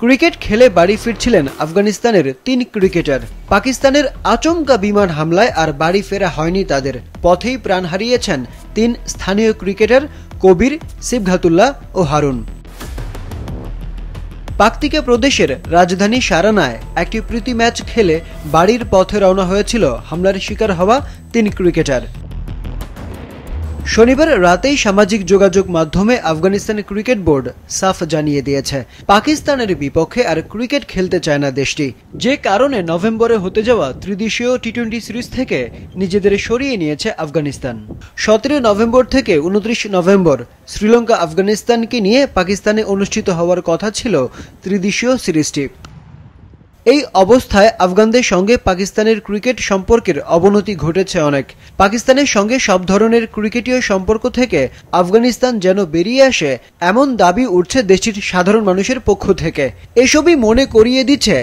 Cricket খেলে বাড়ি ফিরছিলেন আফগানিস্তানের ৩ ক্রিকেটার। পাকিস্তানের আচমকা বিমান হামলায় আর বাড়ি ফেরা হয়নি তাদের। পথেই প্রাণ হারিয়েছেন ৩ স্থানীয় ক্রিকেটার কবির, সিবঘাতুল্লাহ ও হারুন। পাকতিকা প্রদেশের রাজধানী সারানায় একটি প্রীতি ম্যাচ খেলে বাড়ির পথে রওনা হয়েছিল হামলার শিকার হওয়া ৩ ক্রিকেটার। শনিবার রাতেই সামাজিক যোগাযোগ মাধ্যমে আফগানিস্তান ক্রিকেট বোর্ড সাফ জানিয়ে দিয়েছে পাকিস্তানের বিপক্ষে আর ক্রিকেট খেলতে চায় না দেশটি, যে কারণে নভেম্বরে হতে যাওয়া ত্রিদেশীয় টি-20 সিরিজ থেকে নিজেদের সরিয়ে নিয়েছে আফগানিস্তান। 17 নভেম্বর থেকে 29 নভেম্বর শ্রীলঙ্কা আফগানিস্তানকে নিয়ে পাকিস্তানে অনুষ্ঠিত হওয়ার কথা ছিল ত্রিদেশীয় সিরিজটি। এই অবস্থায় আফগানদের সঙ্গে পাকিস্তানের ক্রিকেট সম্পর্কের অবনতি ঘটেছে অনেক। পাকিস্তানের সঙ্গে সব ধরনের ক্রিকেটীয় সম্পর্ক থেকে আফগানিস্তান যেন বেরিয়ে আসে এমন দাবি উঠছে দেশটির সাধারণ মানুষের পক্ষ থেকে। এসবই মনে করিয়ে দিচ্ছে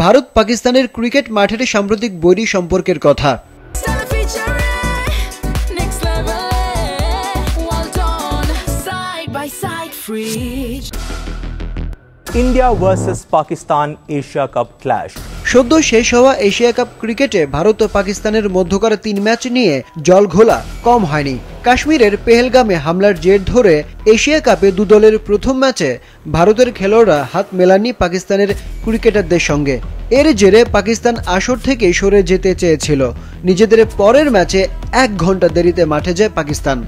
ভারত পাকিস্তানের ক্রিকেট মাঠের সাম্প্রতিক বৈরী সম্পর্কের কথা। India versus Pakistan Asia cup clash. সদ্য শেষ হওয়া এশিয়া কাপ ক্রিকেটে ভারত ও পাকিস্তানের মধ্যকার ৩ ম্যাচ নিয়ে জলঘোলা কম হয়নি। কাশ্মীরের পেহেলগামে হামলার জের ধরে এশিয়া কাপে 2 দলের প্রথম ম্যাচে ভারতের খেলোয়াড়রা হাত মেলাননি পাকিস্তানের ক্রিকেটারদের সঙ্গে। এর জেরে পাকিস্তান আসর থেকে সরে যেতে চেয়েছিল। নিজেদের পরের ম্যাচে 1 ঘন্টা দেরিতে মাঠে যায় পাকিস্তান।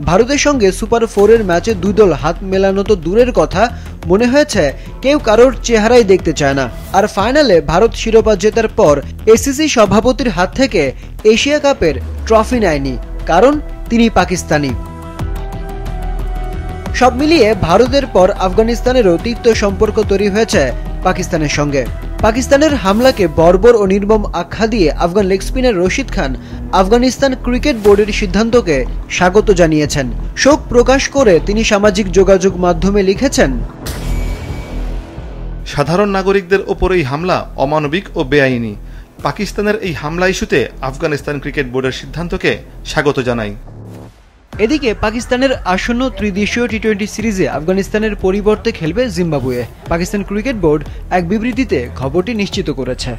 ভারতের সঙ্গে সুপার 4-এর ম্যাচে 2 দল হাত মেলানো তো দূরের কথা, মনে হয়েছে কেউ কারোর চেহারাই দেখতে চায় না। আর ফাইনালে ভারত শিরোপা জেতার পর এসিসি সভাপতির হাত থেকে এশিয়া কাপের ট্রফি নেয়নি, কারণ তিনি পাকিস্তানি। সব মিলিয়ে ভারতের পর আফগানিস্তানেরও তিক্ত সম্পর্ক তৈরি হয়েছে পাকিস্তানের সঙ্গে। পাকিস্তানের হামলাকে বর্বর ও নির্মম আখ্যা দিয়ে Afghan leg spinner Rashid Khan Afghanistan cricket বোর্ডের সিদ্ধান্তকে স্বাগত জানিয়েছেন। শোক প্রকাশ করে তিনি সামাজিক যোগাযোগ মাধ্যমে লিখেছেন, সাধারণ নাগরিকদের ওপর এই হামলা অমানবিক ও বেআইনি। পাকিস্তানের এই হামলা ইস্যুতে আফগানিস্তান ক্রিকেট বোর্ডের সিদ্ধান্তকে স্বাগত জানাই। এদিকে পাকিস্তানের আসন্ন ত্রিদেশীয় টি-20 সিরিজে আফগানিস্তানের পরিবর্তে খেলবে জিম্বাবুয়ে। পাকিস্তান ক্রিকেট বোর্ড এক বিবৃতিতে খবরটি নিশ্চিত করেছে।